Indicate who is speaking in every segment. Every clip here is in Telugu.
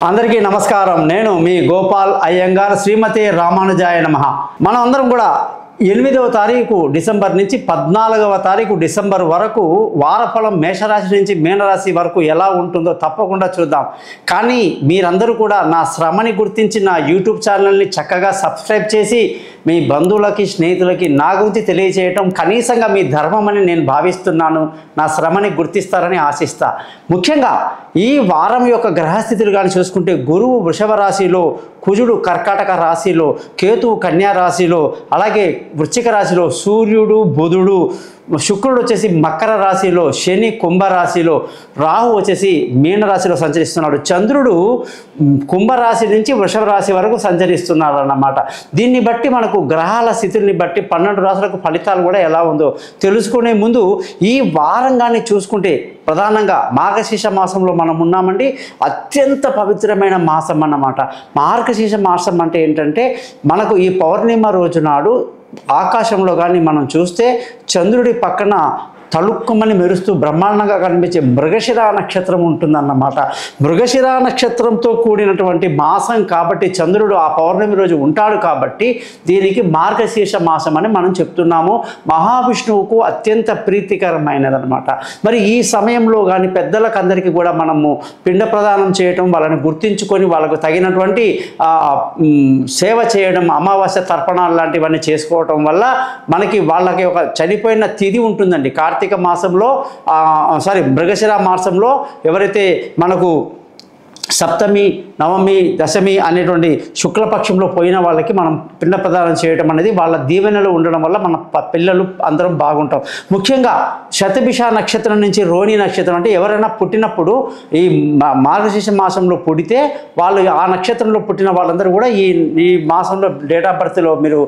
Speaker 1: అందరికీ నమస్కారం. నేను మీ గోపాల్ అయ్యంగార్. శ్రీమతి రామానుజాయ నమః. మనం అందరం కూడా 8వ తారీఖు డిసెంబర్ నుంచి 14వ తారీఖు డిసెంబర్ వరకు వారఫలం మేషరాశి నుంచి మీనరాశి వరకు ఎలా ఉంటుందో తప్పకుండా చూద్దాం. కానీ మీరందరూ కూడా నా శ్రమని గుర్తించి నా యూట్యూబ్ ఛానల్ని చక్కగా సబ్స్క్రైబ్ చేసి మీ బంధువులకి స్నేహితులకి నా గురించి తెలియజేయటం కనీసంగా మీ ధర్మం అని నేను భావిస్తున్నాను. నా శ్రమని గుర్తిస్తారని ఆశిస్తా. ముఖ్యంగా ఈ వారం యొక్క గ్రహస్థితులు కానీ చూసుకుంటే గురువు వృషభ రాశిలో, కుజుడు కర్కాటక రాశిలో, కేతువు కన్యా రాశిలో, అలాగే వృశ్చిక రాశిలో సూర్యుడు, బుధుడు, శుక్రుడు వచ్చేసి మకర రాశిలో, శని కుంభరాశిలో, రాహు వచ్చేసి మీనరాశిలో సంచరిస్తున్నాడు, చంద్రుడు కుంభరాశి నుంచి వృషభ రాశి వరకు సంచరిస్తున్నాడు అన్నమాట. దీన్ని బట్టి మనకు గ్రహాల స్థితుల్ని బట్టి 12 రాశులకు ఫలితాలు కూడా ఎలా ఉందో తెలుసుకునే ముందు ఈ వారంగానే చూసుకుంటే ప్రధానంగా మార్గశీర్ష మాసంలో మనం ఉన్నామండి. అత్యంత పవిత్రమైన మాసం అన్నమాట. మార్గశీర్ష మాసం అంటే ఏంటంటే మనకు ఈ పౌర్ణిమ రోజు నాడు ఆకాశంలో కానీ మనం చూస్తే చంద్రుడి పక్కన తళుక్కుమని మెరుస్తూ బ్రహ్మాండంగా కనిపించే మృగశిర నక్షత్రం ఉంటుందన్నమాట. మృగశిర నక్షత్రంతో కూడినటువంటి మాసం కాబట్టి చంద్రుడు ఆ పౌర్ణమి రోజు ఉంటాడు కాబట్టి దీనికి మార్గశీర్ష మాసం అని మనం చెప్తున్నాము. మహావిష్ణువుకు అత్యంత ప్రీతికరమైనదన్నమాట. మరి ఈ సమయంలో కానీ పెద్దలకు అందరికీ కూడా మనము పిండ ప్రదానం చేయటం, వాళ్ళని గుర్తించుకొని వాళ్ళకు తగినటువంటి సేవ చేయడం, అమావాస్య తర్పణాలు లాంటివన్నీ చేసుకోవటం వల్ల మనకి వాళ్ళకి ఒక చనిపోయిన తిథి ఉంటుందండి. కార్తీక మాసంలో మృగశిర మాసంలో ఎవరైతే మనకు సప్తమి, నవమి, దశమి అనేటువంటి శుక్లపక్షంలో పోయిన వాళ్ళకి మనం పిండ ప్రదానం చేయడం అనేది వాళ్ళ దీవెనలు ఉండడం వల్ల మన పిల్లలు అందరం బాగుంటాం. ముఖ్యంగా శతభిష నక్షత్రం నుంచి రోహిణి నక్షత్రం అంటే ఎవరైనా పుట్టినప్పుడు ఈ మార్గశీర్ష మాసంలో పుడితే వాళ్ళు ఆ నక్షత్రంలో పుట్టిన వాళ్ళందరూ కూడా ఈ మాసంలో డేట్ ఆఫ్ బర్త్లో మీరు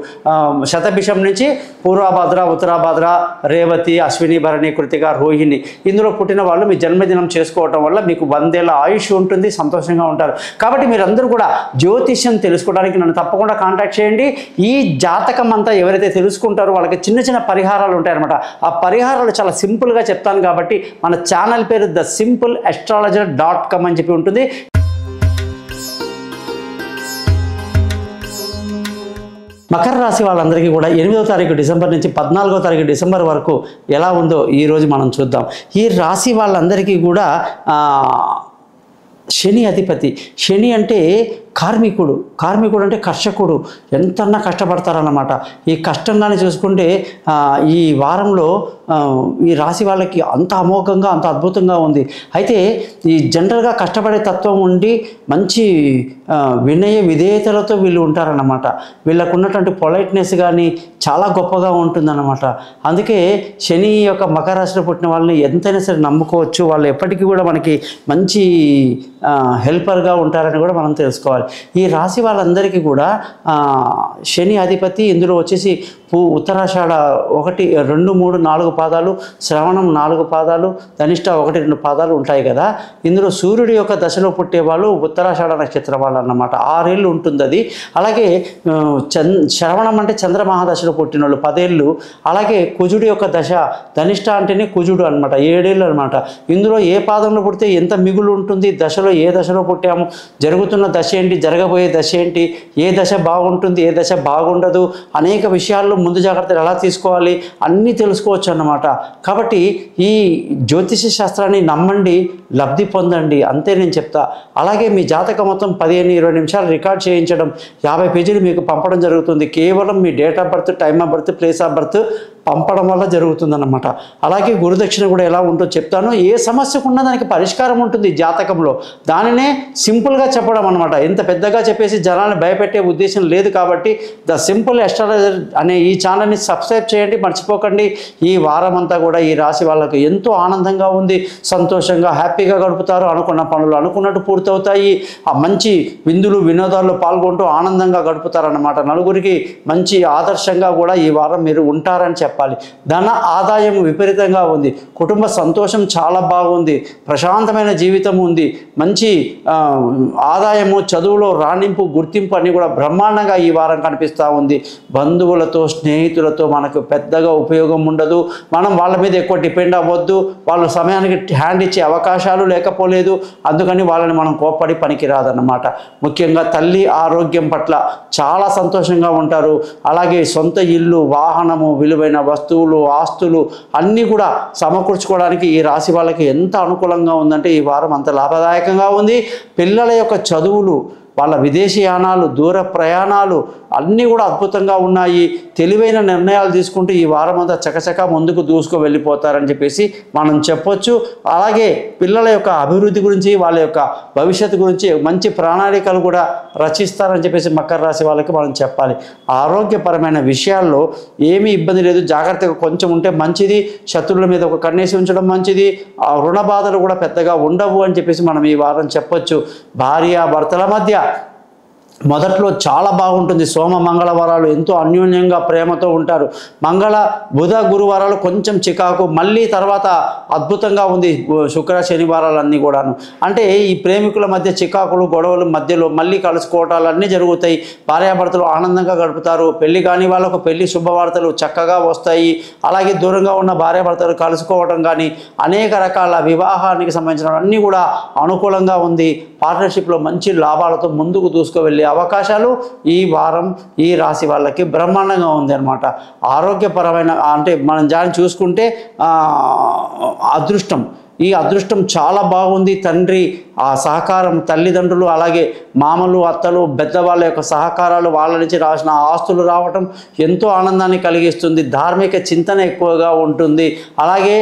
Speaker 1: శతభిషం నుంచి పూర్వభద్ర, ఉత్తరాభద్ర, రేవతి, అశ్విని, భరణి, కృతిక, రోహిణి ఇందులో పుట్టిన వాళ్ళు మీ జన్మదినం చేసుకోవటం వల్ల మీకు 100 ఏళ్ల ఆయుష్ ఉంటుంది, సంతోషంగా ఉంటారు. కాబట్టి మీరందరూ కూడా జ్యోతిష్యం తెలుసుకోవడానికి నన్ను తప్పకుండా కాంటాక్ట్ చేయండి. ఈ జాతకం అంతా ఎవరైతే తెలుసుకుంటారో వాళ్ళకి చిన్న చిన్న పరిహారాలు ఉంటాయన్నమాట. ఆ పరిహారాలు చాలా సింపుల్గా చెప్తాను కాబట్టి మన ఛానల్ పేరు thesimpleastrologer.com అని చెప్పి ఉంటుంది. మకర రాశి వాళ్ళందరికీ కూడా 8వ తారీఖు డిసెంబర్ నుంచి 14వ తారీఖు డిసెంబర్ వరకు ఎలా ఉందో ఈరోజు మనం చూద్దాం. ఈ రాశి వాళ్ళందరికీ కూడా శని అధిపతి. శని అంటే కార్మికుడు అంటే కర్షకుడు. ఎంతన్నా కష్టపడతారన్నమాట. ఈ కష్టంగానే చూసుకుంటే ఈ వారంలో ఈ రాశి వాళ్ళకి అంత అమోఘంగా, అంత అద్భుతంగా ఉంది. అయితే ఈ జనరల్గా కష్టపడే తత్వం ఉండి మంచి వినయ విధేయతలతో వీళ్ళు ఉంటారన్నమాట. వీళ్ళకు ఉన్నటువంటి పొలైట్నెస్ కానీ చాలా గొప్పగా ఉంటుందన్నమాట. అందుకే శని యొక్క మకర రాశిలో పుట్టిన వాళ్ళని ఎంతైనా సరే నమ్ముకోవచ్చు. వాళ్ళు ఎప్పటికీ కూడా మనకి మంచి హెల్పర్గా ఉంటారని కూడా మనం తెలుసుకోవాలి. ఈ రాశి వాళ్ళందరికీ కూడా శని అధిపతి. ఇందులో వచ్చేసి ఉత్తరాషాఢ 1, 2, 3, 4 పాదాలు, శ్రవణం 4 పాదాలు, ధనిష్ట 1, 2 పాదాలు ఉంటాయి కదా. ఇందులో సూర్యుడి యొక్క దశలో పుట్టే వాళ్ళు ఉత్తరాషాఢ నక్షత్రం వాళ్ళు అన్నమాట. 6 ఏళ్ళు ఉంటుంది అది. అలాగే శ్రవణం అంటే చంద్రమహాదశలో పుట్టిన వాళ్ళు 10 ఏళ్ళు. అలాగే కుజుడి యొక్క దశ ధనిష్ట అంటేనే కుజుడు అనమాట, 7 ఏళ్ళు అనమాట. ఇందులో ఏ పాదంలో పుడితే ఎంత మిగులు ఉంటుంది, దశలో ఏ దశలో పుట్టాము, జరుగుతున్న దశ ఏంటి, జరగబోయే దశ ఏంటి, ఏ దశ బాగుంటుంది, ఏ దశ బాగుండదు, అనేక విషయాల్లో ముందు జాగ్రత్తలు ఎలా తీసుకోవాలి అన్నీ తెలుసుకోవచ్చు అన్నమాట. కాబట్టి ఈ జ్యోతిష శాస్త్రాన్ని నమ్మండి, లబ్ధి పొందండి, అంతే నేను చెప్తా. అలాగే మీ జాతకం మొత్తం 15-20 నిమిషాలు రికార్డ్ చేయించడం, 50 పేజీలు మీకు పంపడం జరుగుతుంది. కేవలం మీ date of birth, time of birth, place of birth పంపడం వల్ల జరుగుతుందన్నమాట. అలాగే గురుదక్షిణ కూడా ఎలా ఉంటుందో చెప్తాను. ఏ సమస్యకున్నా దానికి పరిష్కారం ఉంటుంది జాతకంలో. దానినే సింపుల్గా చెప్పడం అనమాట. ఇంత పెద్దగా చెప్పేసి జనాన్ని భయపెట్టే ఉద్దేశం లేదు. కాబట్టి ద సింపుల్ అస్ట్రాలజర్ అనే ఈ ఛానల్ని సబ్స్క్రైబ్ చేయండి, మర్చిపోకండి. ఈ వారం అంతా కూడా ఈ రాశి వాళ్ళకు ఎంతో ఆనందంగా ఉంది, సంతోషంగా హ్యాపీగా గడుపుతారు. అనుకున్న పనులు అనుకున్నట్టు పూర్తవుతాయి. ఆ మంచి విందులు వినోదాల్లో పాల్గొంటూ ఆనందంగా గడుపుతారన్నమాట. నలుగురికి మంచి ఆదర్శంగా కూడా ఈ వారం మీరు ఉంటారని చెప్పాలి. ధన ఆదాయం విపరీతంగా ఉంది, కుటుంబ సంతోషం చాలా బాగుంది, ప్రశాంతమైన జీవితం ఉంది, మంచి ఆదాయము, చదువులో రాణింపు, గుర్తింపు అన్నీ కూడా బ్రహ్మాండంగా ఈ వారం కనిపిస్తూ ఉంది. బంధువులతో స్నేహితులతో మనకు పెద్దగా ఉపయోగం ఉండదు, మనం వాళ్ళ మీద ఎక్కువ డిపెండ్ అవ్వద్దు, వాళ్ళ సమయానికి హ్యాండ్ ఇచ్చే అవకాశాలు లేకపోలేదు, అందుకని వాళ్ళని మనం కోప్పడి పనికి రాదన్నమాట. ముఖ్యంగా తల్లి ఆరోగ్యం పట్ల చాలా సంతోషంగా ఉంటారు. అలాగే సొంత ఇల్లు, వాహనము, విలువైన వస్తువులు, ఆస్తులు అన్నీ కూడా సమకూర్చుకోవడానికి ఈ రాశి వాళ్ళకి ఎంత అనుకూలంగా ఉందంటే ఈ వారం అంత లాభదాయకంగా ఉంది. పిల్లల యొక్క చదువులు, వాళ్ళ విదేశీయానాలు, దూర ప్రయాణాలు అన్నీ కూడా అద్భుతంగా ఉన్నాయి. తెలివైన నిర్ణయాలు తీసుకుంటూ ఈ వారం అంతా చకచక ముందుకు దూసుకు వెళ్ళిపోతారని చెప్పేసి మనం చెప్పొచ్చు. అలాగే పిల్లల యొక్క అభివృద్ధి గురించి, వాళ్ళ యొక్క భవిష్యత్తు గురించి మంచి ప్రణాళికలు కూడా రచిస్తారని చెప్పేసి మకర రాశి వాళ్ళకి మనం చెప్పాలి. ఆరోగ్యపరమైన విషయాల్లో ఏమీ ఇబ్బంది లేదు, జాగ్రత్తగా కొంచెం ఉంటే మంచిది. శత్రువుల మీద ఒక కన్నేసి ఉంచడం మంచిది. ఆ రుణ బాధలు కూడా పెద్దగా ఉండవు అని చెప్పేసి మనం ఈ వారం చెప్పొచ్చు. భార్యాభర్తల మధ్య మొదట్లో చాలా బాగుంటుంది. సోమ మంగళవారాలు ఎంతో అన్యోన్యంగా ప్రేమతో ఉంటారు. మంగళ బుధ గురువారాలు కొంచెం చికాకు, మళ్ళీ తర్వాత అద్భుతంగా ఉంది శుక్ర శనివారాలన్నీ కూడాను. అంటే ఈ ప్రేమికుల మధ్య చికాకులు, గొడవలు మధ్యలో మళ్ళీ కలుసుకోవటాలు అన్నీ జరుగుతాయి. భార్యాభర్తలు ఆనందంగా గడుపుతారు. పెళ్లి కాని వాళ్ళకు పెళ్లి శుభవార్తలు చక్కగా వస్తాయి. అలాగే దూరంగా ఉన్న భార్యాభర్తలు కలుసుకోవడం కానీ అనేక రకాల వివాహానికి సంబంధించిన అన్నీ కూడా అనుకూలంగా ఉంది. పార్ట్నర్షిప్లో మంచి లాభాలతో ముందుకు దూసుకువెళ్ళే అవకాశాలు ఈ వారం ఈ రాశి వాళ్ళకి బ్రహ్మాండంగా ఉంది అన్నమాట. ఆరోగ్యపరమైన అంటే మనం దాన్ని చూసుకుంటే అదృష్టం, ఈ అదృష్టం చాలా బాగుంది. తండ్రి ఆ సహకారం, తల్లిదండ్రులు అలాగే మామలు, అత్తలు, పెద్దవాళ్ళ యొక్క సహకారాలు, వాళ్ళ నుంచి రాసిన ఆస్తులు రావటం ఎంతో ఆనందాన్ని కలిగిస్తుంది. ధార్మిక చింతన ఎక్కువగా ఉంటుంది. అలాగే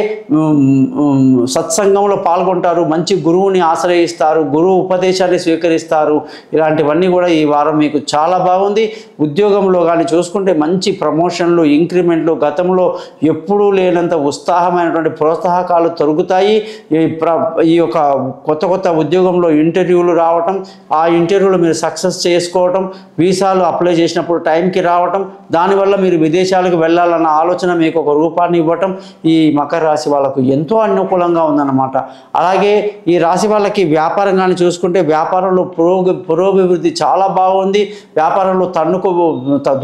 Speaker 1: సత్సంగంలో పాల్గొంటారు, మంచి గురువుని ఆశ్రయిస్తారు, గురువు ఉపదేశాన్ని స్వీకరిస్తారు. ఇలాంటివన్నీ కూడా ఈ వారం మీకు చాలా బాగుంది. ఉద్యోగంలో కానీ చూసుకుంటే మంచి ప్రమోషన్లు, ఇంక్రిమెంట్లు, గతంలో ఎప్పుడూ లేనంత ఉత్సాహమైనటువంటి ప్రోత్సాహకాలు దొరుకుతాయి. ఈ యొక్క కొత్త ఉద్యోగంలో ఇంటర్వ్యూలు రావటం, ఆ ఇంటర్వ్యూలో మీరు సక్సెస్ చేసుకోవటం, వీసాలు అప్లై చేసినప్పుడు టైంకి రావటం, దానివల్ల మీరు విదేశాలకు వెళ్ళాలన్న ఆలోచన మీకు ఒక రూపాన్ని ఇవ్వటం ఈ మకర రాశి వాళ్ళకు ఎంతో అనుకూలంగా ఉందన్నమాట. అలాగే ఈ రాశి వాళ్ళకి వ్యాపారం కానీ చూసుకుంటే వ్యాపారంలో పురోభివృద్ధి చాలా బాగుంది. వ్యాపారంలో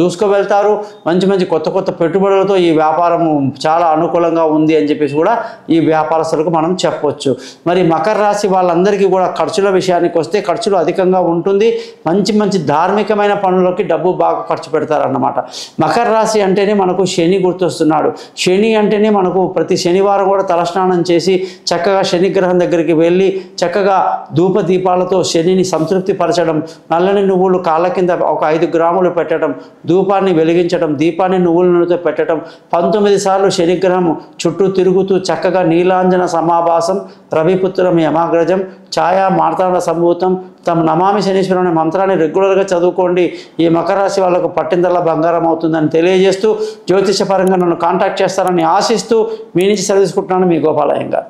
Speaker 1: దూసుకు వెళ్తారు. మంచి కొత్త పెట్టుబడులతో ఈ వ్యాపారం చాలా అనుకూలంగా ఉంది అని చెప్పేసి కూడా ఈ వ్యాపారస్తులకు మనం చెప్పొచ్చు. మరి మకర రాశి వాళ్ళందరికీ కూడా ఖర్చుల విషయానికి వస్తే ఖర్చులు అధికంగా ఉంటుంది. మంచి ధార్మికమైన పనులకి డబ్బు బాగా ఖర్చు పెడతారన్నమాట. మకర రాశి అంటేనే మనకు శని గుర్తొస్తున్నాడు. శని అంటేనే మనకు ప్రతి శనివారం కూడా తలస్నానం చేసి చక్కగా శనిగ్రహం దగ్గరికి వెళ్ళి చక్కగా ధూప దీపాలతో శనిని సంతృప్తి పరచడం, నల్లని నువ్వులు కాళ్ళ కింద ఒక 5 గ్రాములు పెట్టడం, ధూపాన్ని వెలిగించడం, దీపాన్ని నువ్వుల నూనెతో పెట్టడం, 19 సార్లు శనిగ్రహం చుట్టూ తిరుగుతూ చక్కగా నీలాంజన సమాభాసం, రవిపుత్రం యమాగ్రజం, ఛాయా మార్తాండ సంభూతం, తమ నమామి శనీశ్వరం అనే మంత్రాన్ని రెగ్యులర్గా చదువుకోండి. ఈ మకర రాశి వాళ్ళకు పట్టిందల్లా బంగారం అవుతుందని తెలియజేస్తూ జ్యోతిషపరంగా నన్ను కాంటాక్ట్ చేస్తారని ఆశిస్తూ మీ నుంచి సెలవు తీసుకుంటున్నాను. మీ గోపాల్ అయ్యంగార్.